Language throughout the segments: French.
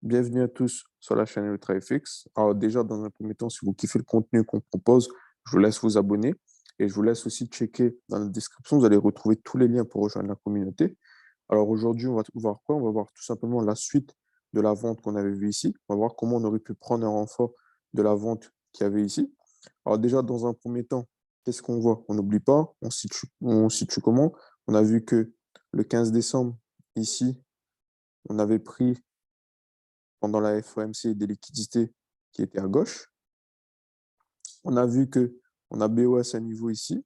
Bienvenue à tous sur la chaîne UltraFX. Alors déjà, dans un premier temps, si vous kiffez le contenu qu'on propose, je vous laisse vous abonner et je vous laisse aussi checker dans la description. Vous allez retrouver tous les liens pour rejoindre la communauté. Alors aujourd'hui, on va voir quoi? On va voir tout simplement la suite de la vente qu'on avait vue ici. On va voir comment on aurait pu prendre un renfort de la vente qu'il y avait ici. Alors déjà, dans un premier temps, qu'est-ce qu'on voit? On n'oublie pas, on situe comment? On a vu que le 15 décembre, ici, on avait pris pendant la FOMC des liquidités qui étaient à gauche. On a vu que on a BOS à niveau ici,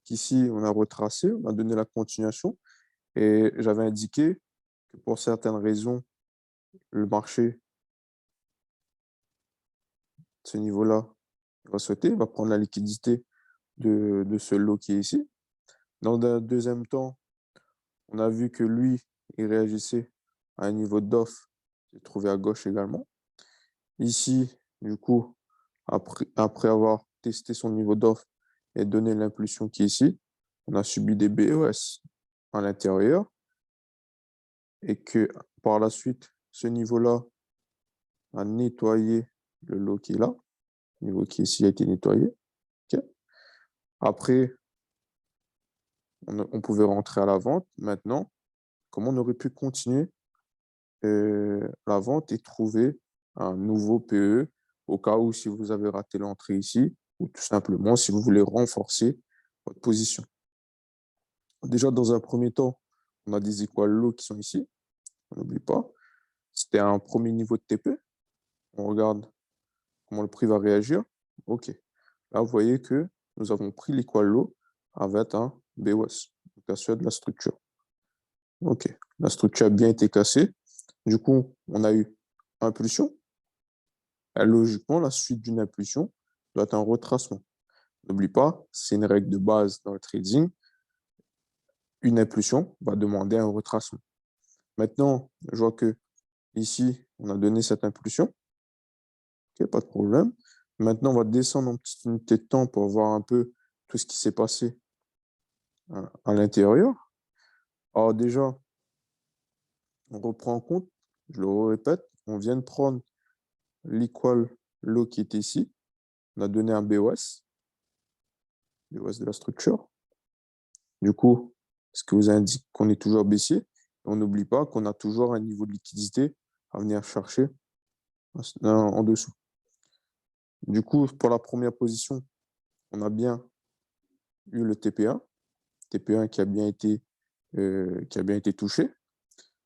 qu'ici on a retracé, on a donné la continuation et j'avais indiqué que pour certaines raisons, le marché, ce niveau-là, va sauter, va prendre la liquidité de ce lot qui est ici. Dans un deuxième temps, on a vu que lui, il réagissait à un niveau d'offre qui est trouvé à gauche également. Ici, du coup, après avoir testé son niveau d'offre et donné l'impulsion qui est ici, on a subi des BOS à l'intérieur et que par la suite, ce niveau-là a nettoyé le lot qui est là. Le niveau qui est ici a été nettoyé. Ok. Après, on pouvait rentrer à la vente. Maintenant, comment on aurait pu continuer la vente et trouver un nouveau PE au cas où si vous avez raté l'entrée ici ou tout simplement si vous voulez renforcer votre position. Déjà, dans un premier temps, on a des equal low qui sont ici. On n'oublie pas. C'était un premier niveau de TP. On regarde comment le prix va réagir. OK. Là, vous voyez que nous avons pris l'equal low avec un BOS, donc cassure de la structure. OK. La structure a bien été cassée. Du coup, on a eu impulsion. Et logiquement, la suite d'une impulsion doit être un retracement. N'oublie pas, c'est une règle de base dans le trading. Une impulsion va demander un retracement. Maintenant, je vois que ici, on a donné cette impulsion. OK, pas de problème. Maintenant, on va descendre en petite unité de temps pour voir un peu tout ce qui s'est passé à l'intérieur. Alors déjà, on reprend en compte, je le répète, on vient de prendre l'equal low qui était ici. On a donné un BOS, BOS de la structure. Du coup, ce qui vous indique qu'on est toujours baissier. On n'oublie pas qu'on a toujours un niveau de liquidité à venir chercher en dessous. Du coup, pour la première position, on a bien eu le TP1, TP1 qui a bien été touché.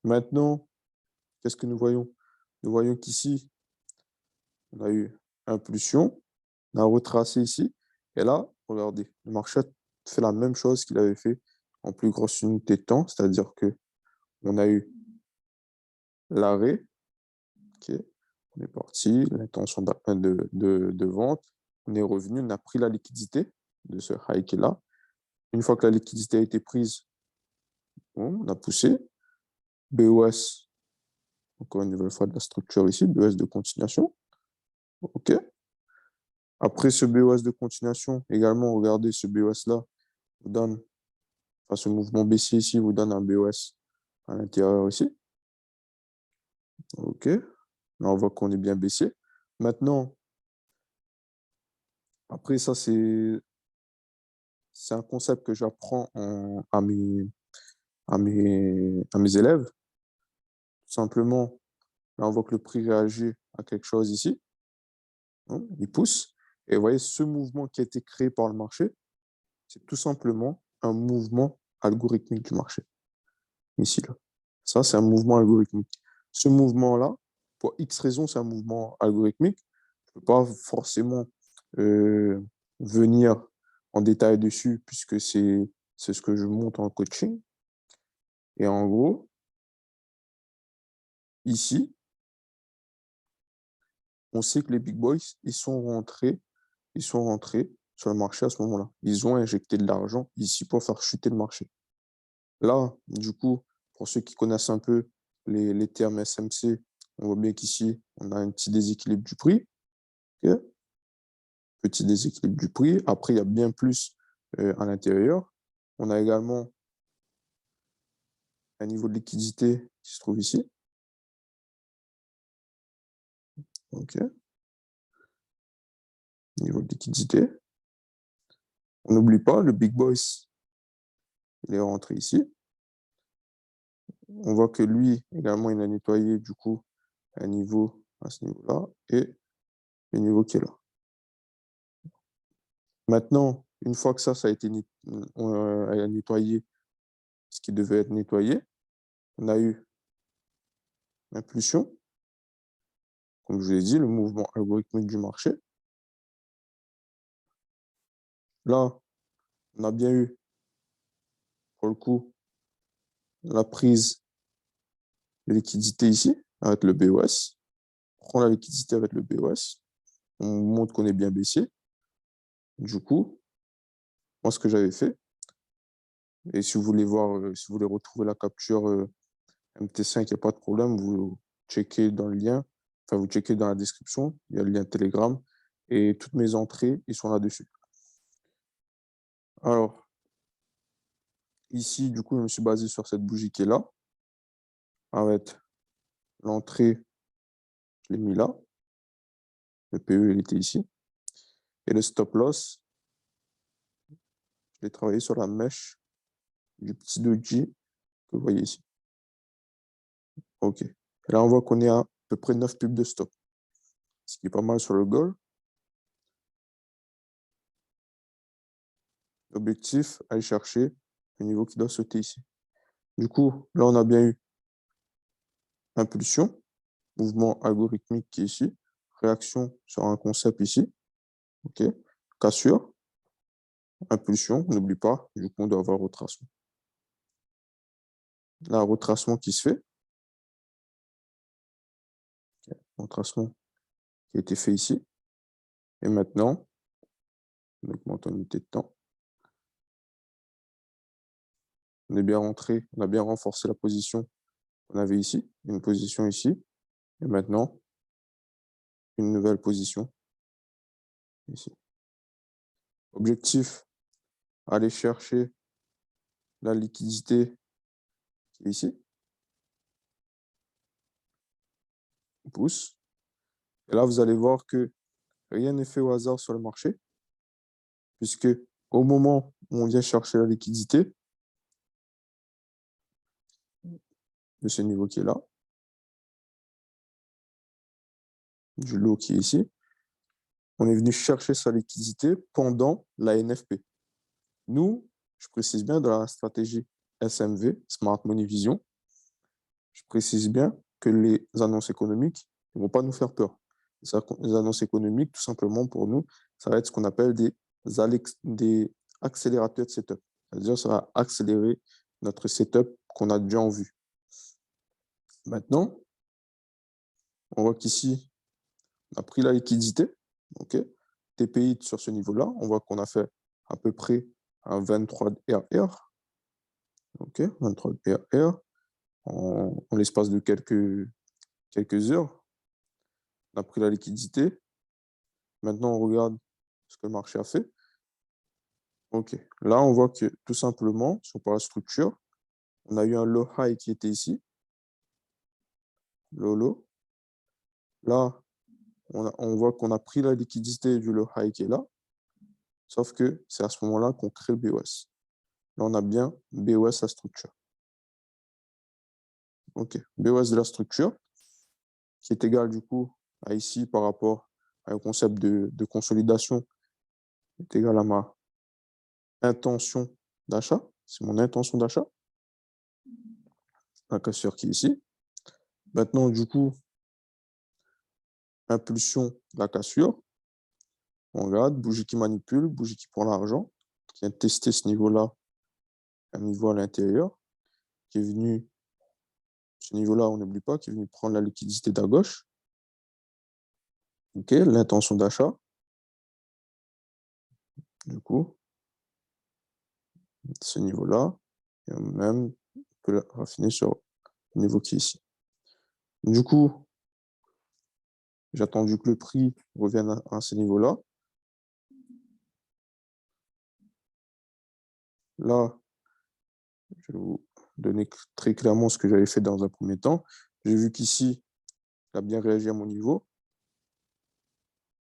Maintenant, qu'est-ce que nous voyons? Nous voyons qu'ici, on a eu impulsion, on a retracé ici, et là, regardez, le marché fait la même chose qu'il avait fait en plus grosse unité de temps, c'est-à-dire que on a eu l'arrêt, ok, on est parti, l'intention de vente, on est revenu, on a pris la liquidité de ce high qui est là. Une fois que la liquidité a été prise, bon, on a poussé, BOS, encore une nouvelle fois de la structure ici, BOS de continuation. OK. Après ce BOS de continuation, également, regardez ce BOS-là, vous donne, enfin, ce mouvement baissier ici vous donne un BOS à l'intérieur ici. OK. Là, on voit qu'on est bien baissier. Maintenant, après ça, c'est un concept que j'apprends à mes élèves. Tout simplement, là, on voit que le prix réagit à quelque chose ici. Hein, il pousse. Et vous voyez, ce mouvement qui a été créé par le marché, c'est tout simplement un mouvement algorithmique du marché. Ici, là. Ça, c'est un mouvement algorithmique. Ce mouvement-là, pour X raisons, c'est un mouvement algorithmique. Je ne peux pas forcément euh, venir en détail dessus puisque c'est ce que je montre en coaching. Et en gros, ici, on sait que les big boys, ils sont rentrés sur le marché à ce moment-là. Ils ont injecté de l'argent ici pour faire chuter le marché. Là, du coup, pour ceux qui connaissent un peu les termes SMC, on voit bien qu'ici, on a un petit déséquilibre du prix. Okay. Petit déséquilibre du prix. Après, il y a bien plus à l'intérieur. On a également un niveau de liquidité qui se trouve ici. OK. Niveau de liquidité. On n'oublie pas, le Big Boss, il est rentré ici. On voit que lui, également, il a nettoyé, du coup, un niveau à ce niveau-là et le niveau qui est là. Maintenant, une fois que ça a été nettoyé, ce qui devait être nettoyé, on a eu l'impulsion, comme je vous l'ai dit, le mouvement algorithmique du marché. Là, on a bien eu, pour le coup, la prise de liquidité ici, avec le BOS. On prend la liquidité avec le BOS. On montre qu'on est bien baissier. Du coup, moi, ce que j'avais fait, et si vous voulez voir, si vous voulez retrouver la capture MT5, il n'y a pas de problème, vous checkez dans le lien, enfin, vous checkez dans la description, il y a le lien Telegram, et toutes mes entrées, ils sont là-dessus. Alors, ici, du coup, je me suis basé sur cette bougie qui est là, avec l'entrée, je l'ai mis là, le PE, il était ici, et le stop loss, je l'ai travaillé sur la mèche du petit doji que vous voyez ici. OK. Et là, on voit qu'on est à peu près 9 pips de stop, ce qui est pas mal sur le gold. L'objectif, aller chercher le niveau qui doit sauter ici. Du coup, là, on a bien eu impulsion, mouvement algorithmique qui est ici, réaction sur un concept ici, OK, cassure, impulsion, n'oublie pas, du coup, on doit avoir retracement. Là, retracement qui se fait, okay. Retracement qui a été fait ici, et maintenant, on augmente en unité de temps. On est bien rentré, on a bien renforcé la position qu'on avait ici, une position ici, et maintenant, une nouvelle position ici. Objectif, aller chercher la liquidité qui est ici. On pousse. Et là, vous allez voir que rien n'est fait au hasard sur le marché, puisque au moment où on vient chercher la liquidité de ce niveau qui est là, du lot qui est ici, on est venu chercher sa liquidité pendant la NFP. Nous, je précise bien, dans la stratégie SMV, Smart Money Vision, je précise bien que les annonces économiques ne vont pas nous faire peur. Les annonces économiques, tout simplement pour nous, ça va être ce qu'on appelle des accélérateurs de setup. C'est-à-dire ça va accélérer notre setup qu'on a déjà en vue. Maintenant, on voit qu'ici, on a pris la liquidité, OK, TPI sur ce niveau-là, on voit qu'on a fait à peu près un 23 de RR, OK, 23 de RR en l'espace de quelques heures. On a pris la liquidité. Maintenant, on regarde ce que le marché a fait. OK, là, on voit que tout simplement, si on parle de structure, on a eu un low high qui était ici, low. Là, on voit qu'on a pris la liquidité du low high qui est là, sauf que c'est à ce moment-là qu'on crée le BOS. Là, on a bien BOS la structure. OK, BOS de la structure, qui est égal du coup à ici par rapport à un concept de consolidation, est égal à ma intention d'achat. C'est mon intention d'achat. Un casseur qui est ici. Maintenant, du coup, impulsion, la cassure. On regarde, bougie qui manipule, bougie qui prend l'argent, qui vient tester ce niveau-là, un niveau à l'intérieur, qui est venu, ce niveau-là, on n'oublie pas, qui est venu prendre la liquidité d'à gauche. OK, l'intention d'achat. Du coup, ce niveau-là, et même, on peut raffiner sur le niveau qui est ici. Du coup, j'ai attendu que le prix revienne à ce niveau-là. Là, je vais vous donner très clairement ce que j'avais fait dans un premier temps. J'ai vu qu'ici, il a bien réagi à mon niveau.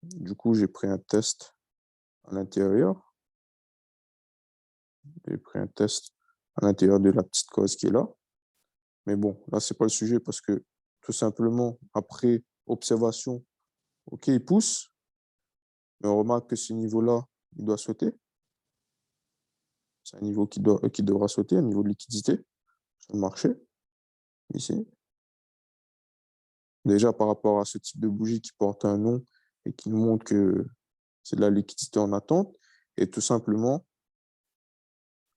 Du coup, j'ai pris un test à l'intérieur. J'ai pris un test à l'intérieur de la petite cause qui est là. Mais bon, là, c'est pas le sujet parce que tout simplement, après observation, OK, il pousse, mais on remarque que ce niveau-là, il doit sauter. C'est un niveau qui devra sauter, un niveau de liquidité sur le marché, ici. Déjà, par rapport à ce type de bougie qui porte un nom et qui nous montre que c'est de la liquidité en attente. Et tout simplement,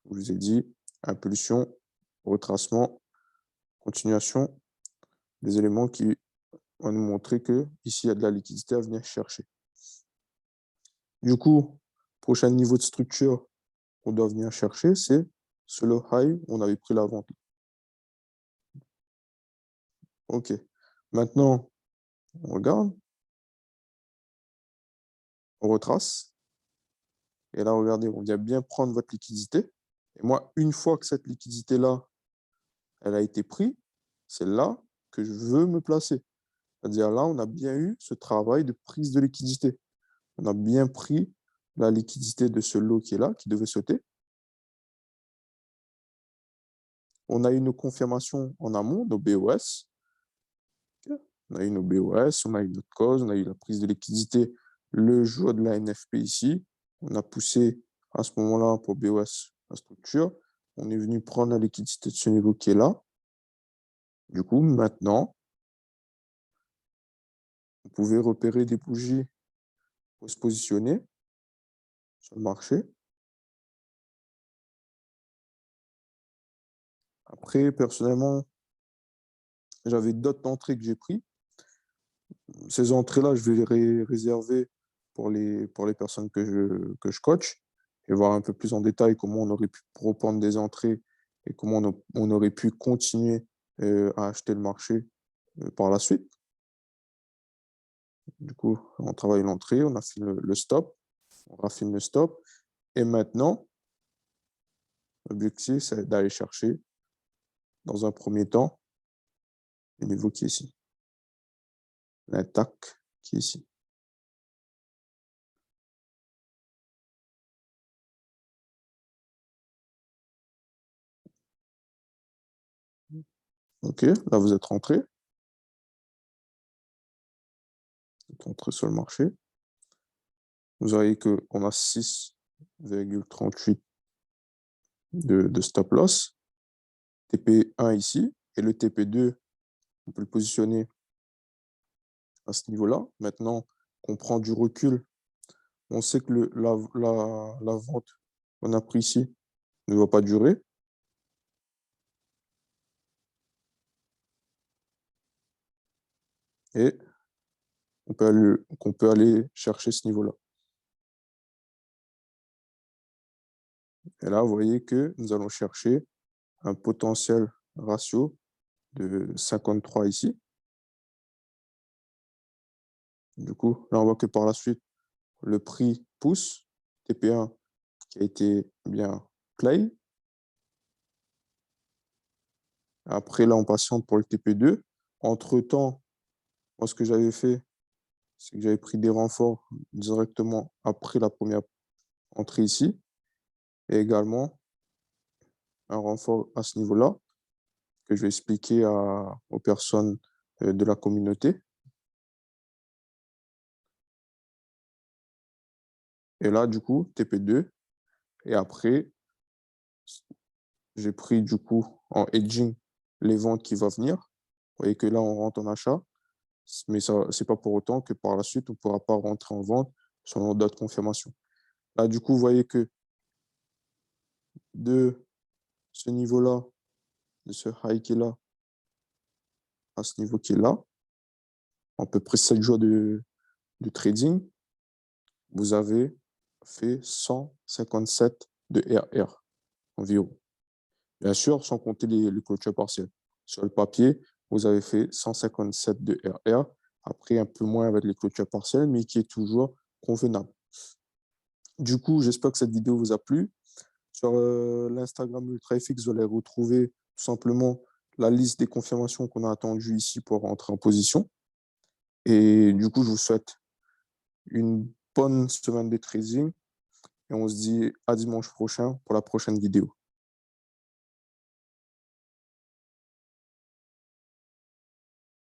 je vous ai dit, impulsion, retracement, continuation, des éléments qui vont nous montrer que ici il y a de la liquidité à venir chercher. Du coup, prochain niveau de structure qu'on doit venir chercher, c'est ce low high où on avait pris la vente. OK. Maintenant, on regarde, on retrace. Et là, regardez, on vient bien prendre votre liquidité. Et moi, une fois que cette liquidité-là, elle a été prise, c'est là que je veux me placer. C'est-à-dire là, on a bien eu ce travail de prise de liquidité. On a bien pris la liquidité de ce lot qui est là, qui devait sauter. On a eu nos confirmations en amont, nos BOS. On a eu nos BOS, on a eu notre cause, on a eu la prise de liquidité le jour de la NFP ici. On a poussé à ce moment-là pour BOS la structure. On est venu prendre la liquidité de ce niveau qui est là. Du coup, maintenant, vous pouvez repérer des bougies pour se positionner sur le marché. Après, personnellement, j'avais d'autres entrées que j'ai prises. Ces entrées-là, je vais les réserver pour les personnes que je coach et voir un peu plus en détail comment on aurait pu reprendre des entrées et comment on aurait pu continuer à acheter le marché par la suite. Du coup, on travaille l'entrée, on affine le stop, on raffine le stop. Et maintenant, l'objectif, c'est d'aller chercher, dans un premier temps, le niveau qui est ici, l'attaque qui est ici. OK, là, vous êtes rentré. Vous êtes rentré sur le marché. Vous voyez qu'on a 6,38 de stop loss. TP1 ici. Et le TP2, on peut le positionner à ce niveau-là. Maintenant qu'on prend du recul, on sait que la vente qu'on a pris ici ne va pas durer. Et qu'on peut aller chercher ce niveau-là. Et là, vous voyez que nous allons chercher un potentiel ratio de 53 ici. Du coup, là, on voit que par la suite, le prix pousse. TP1 qui a été bien play. Après, là, on patiente pour le TP2. Entre-temps, moi, ce que j'avais fait, c'est que j'avais pris des renforts directement après la première entrée ici. Et également, un renfort à ce niveau-là, que je vais expliquer aux personnes de la communauté. Et là, du coup, TP2. Et après, j'ai pris, du coup, en hedging, les ventes qui vont venir. Vous voyez que là, on rentre en achat. Mais ce n'est pas pour autant que par la suite, on ne pourra pas rentrer en vente selon d'autres confirmations. Là, du coup, vous voyez que de ce niveau-là, de ce high qui est là, à ce niveau qui est là, à peu près 7 jours de trading, vous avez fait 157 de RR environ. Bien sûr, sans compter les clôtures partielles. Sur le papier, vous avez fait 157 de RR, après un peu moins avec les clôtures partielles, mais qui est toujours convenable. Du coup, j'espère que cette vidéo vous a plu. Sur l'Instagram UltraFX, vous allez retrouver tout simplement la liste des confirmations qu'on a attendues ici pour rentrer en position. Et du coup, je vous souhaite une bonne semaine de trading et on se dit à dimanche prochain pour la prochaine vidéo.